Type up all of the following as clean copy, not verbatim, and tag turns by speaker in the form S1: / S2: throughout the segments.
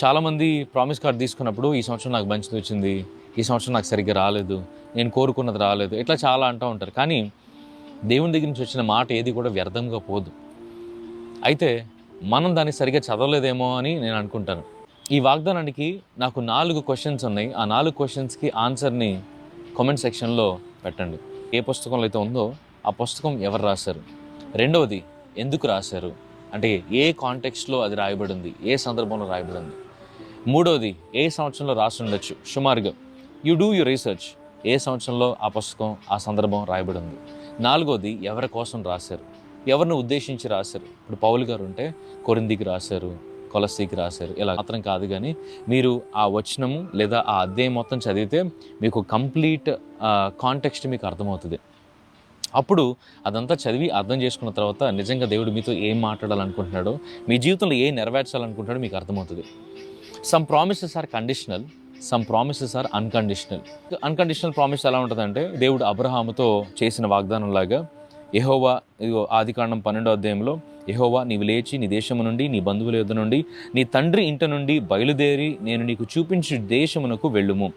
S1: చాలామంది promise card తీసుకున్నప్పుడు ఈ సంవత్సరం నాకు మంచిది వచ్చింది, ఈ సంవత్సరం నాకు సరిగ్గా రాలేదు, నేను కోరుకున్నది రాలేదు, ఇట్లా చాలా అంటూ ఉంటారు. కానీ దేవుని దగ్గర నుంచి వచ్చిన మాట ఏది కూడా వ్యర్థంగా పోదు. అయితే మనం దాన్ని సరిగ్గా చదవలేదేమో అని నేను అనుకుంటాను. ఈ వాగ్దానానికి నాకు 4 క్వశ్చన్స్ ఉన్నాయి. ఆ 4 క్వశ్చన్స్కి ఆన్సర్ని కామెంట్ సెక్షన్లో పెట్టండి. ఏ పుస్తకంలో అయితే ఉందో ఆ పుస్తకం ఎవరు రాశారు, రెండవది ఎందుకు రాశారు, అంటే ఏ కాంటెక్స్ట్లో అది రాయబడింది, ఏ సందర్భంలో రాయబడింది, మూడవది ఏ సంవత్సరంలో రాసి ఉండొచ్చు, సుమారుగా యు డూ యువర్ రీసెర్చ్, ఏ సంవత్సరంలో ఆ పుస్తకం ఆ సందర్భం రాయబడింది, నాలుగవది ఎవరి కోసం రాశారు, ఎవరిని ఉద్దేశించి రాశారు. ఇప్పుడు పౌలు గారు ఉంటే కొరింథీకి రాశారు, కొలస్సీకి రాశారు, ఇలా మాత్రం కాదు. కానీ మీరు ఆ వచనము లేదా ఆ అధ్యాయం మొత్తం చదివితే మీకు కంప్లీట్ కాంటెక్స్ట్ మీకు అర్థమవుతుంది. అప్పుడు అదంతా చదివి అర్థం చేసుకున్న తర్వాత నిజంగా దేవుడు మీతో ఏం మాట్లాడాలనుకుంటున్నాడో, మీ జీవితంలో ఏం నెరవేర్చాలనుకుంటున్నాడో మీకు అర్థమవుతుంది. Some promises are conditional, some promises are unconditional. Unconditional promise ఎలా ఉంటుందంటే, దేవుడు అబ్రహాముతో చేసిన వాగ్దానం లాగా, యెహోవా, ఇదిగో ఆదికాండం 12వ అధ్యాయంలో, యెహోవా నీవు లేచి నీ దేశము నుండి, నీ బంధువుల యొద్ద నుండి, నీ తండ్రి ఇంట నుండి బయలుదేరి నేను నీకు చూపించు దేశమునకు వెళ్ళుము.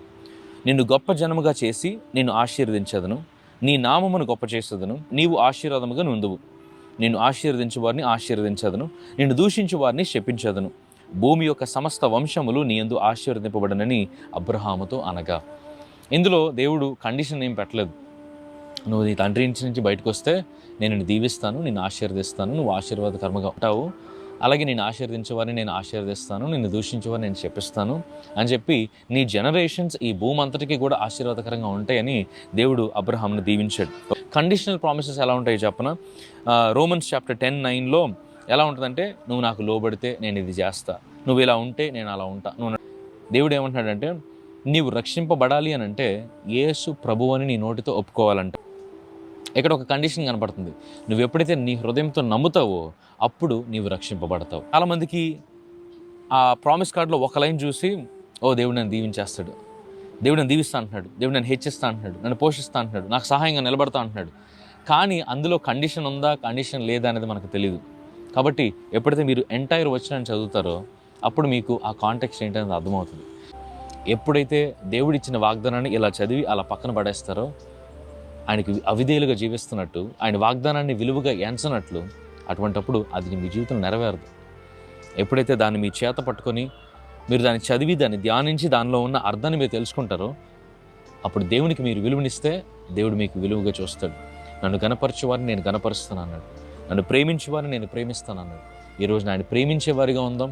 S1: నిన్ను గొప్ప జనముగా చేసి నిన్ను ఆశీర్వదించదను, నీ నామమును గొప్ప చేసేదను, నీవు ఆశీర్వాదముగా నుందువు. నిన్ను ఆశీర్వదించు వారిని ఆశీర్వదించదను, నిన్ను దూషించు వారిని శపించదను. భూమి యొక్క సమస్త వంశములు నీ యందు ఆశీర్వదింపబడనని అబ్రహాముతో అనగా. ఇందులో దేవుడు కండిషన్ ఏం పెట్టలేదు. నువ్వు నీ తండ్రి ఇంటి నుంచి బయటకు వస్తే నేను నిన్ను దీవిస్తాను, నిన్ను ఆశీర్వదిస్తాను, నువ్వు ఆశీర్వాదకరంగా ఉంటావు, అలాగే నేను ఆశీర్వదించేవారిని నేను ఆశీర్వదిస్తాను, నిన్ను దూషించేవారిని నేను శపిస్తాను అని చెప్పి నీ జనరేషన్స్ ఈ భూమి అంతటికీ కూడా ఆశీర్వాదకరంగా ఉంటాయని దేవుడు అబ్రహాంను దీవించాడు. కండిషనల్ ప్రామిసెస్ ఎలా ఉంటాయి చెప్పన, రోమన్స్ చాప్టర్ 10:9లో ఎలా ఉంటుందంటే, నువ్వు నాకు లోబడితే నేను ఇది చేస్తా, నువ్వు ఇలా ఉంటే నేను అలా ఉంటా. దేవుడు ఏమంటున్నాడంటే, నీవు రక్షింపబడాలి అని అంటే యేసు ప్రభువు అని నీ నోటితో ఒప్పుకోవాలంట. ఇక్కడ ఒక కండిషన్ కనపడుతుంది. నువ్వు ఎప్పుడైతే నీ హృదయంతో నమ్ముతావో అప్పుడు నీవు రక్షింపబడతావు. చాలామందికి ఆ ప్రామిస్ కార్డులో ఒక లైన్ చూసి, ఓ దేవుడు నన్ను దీవించేస్తాడు, దేవుడు నన్ను దీవిస్తా అంటున్నాడు, దేవుడు నన్ను హెచ్చిస్తా అంటున్నాడు, నన్ను పోషిస్తా అంటున్నాడు, నాకు సహాయంగా నిలబడతా అంటున్నాడు. కానీ అందులో కండిషన్ ఉందా, కండిషన్ లేదా అనేది మనకు తెలియదు. కాబట్టి ఎప్పుడైతే మీరు ఎంటైర్ వచనాన్ని చదువుతారో అప్పుడు మీకు ఆ కాంటెక్స్ట్ ఏంటనేది అర్థమవుతుంది. ఎప్పుడైతే దేవుడిచ్చిన వాగ్దానాన్ని ఇలా చదివి అలా పక్కన పడేస్తారో, ఆయనకి అవిధేయులుగా జీవిస్తున్నట్టు, ఆయన వాగ్దానాన్ని విలువగా ఎంచనట్లు, అటువంటప్పుడు అది మీ జీవితం నెరవేరదు. ఎప్పుడైతే దాన్ని మీ చేత పట్టుకొని మీరు దాన్ని చదివి దాన్ని ధ్యానించి దానిలో ఉన్న అర్థాన్ని మీరు తెలుసుకుంటారో అప్పుడు దేవునికి మీరు విలువనిస్తే దేవుడు మీకు విలువగా చూస్తాడు. నన్ను గణపరచేవారిని నేను గణపరుస్తాను అన్నాడు, నన్ను ప్రేమించేవారిని నేను ప్రేమిస్తాను అన్నాడు. ఈరోజు ఆయన ప్రేమించేవారిగా ఉందాం.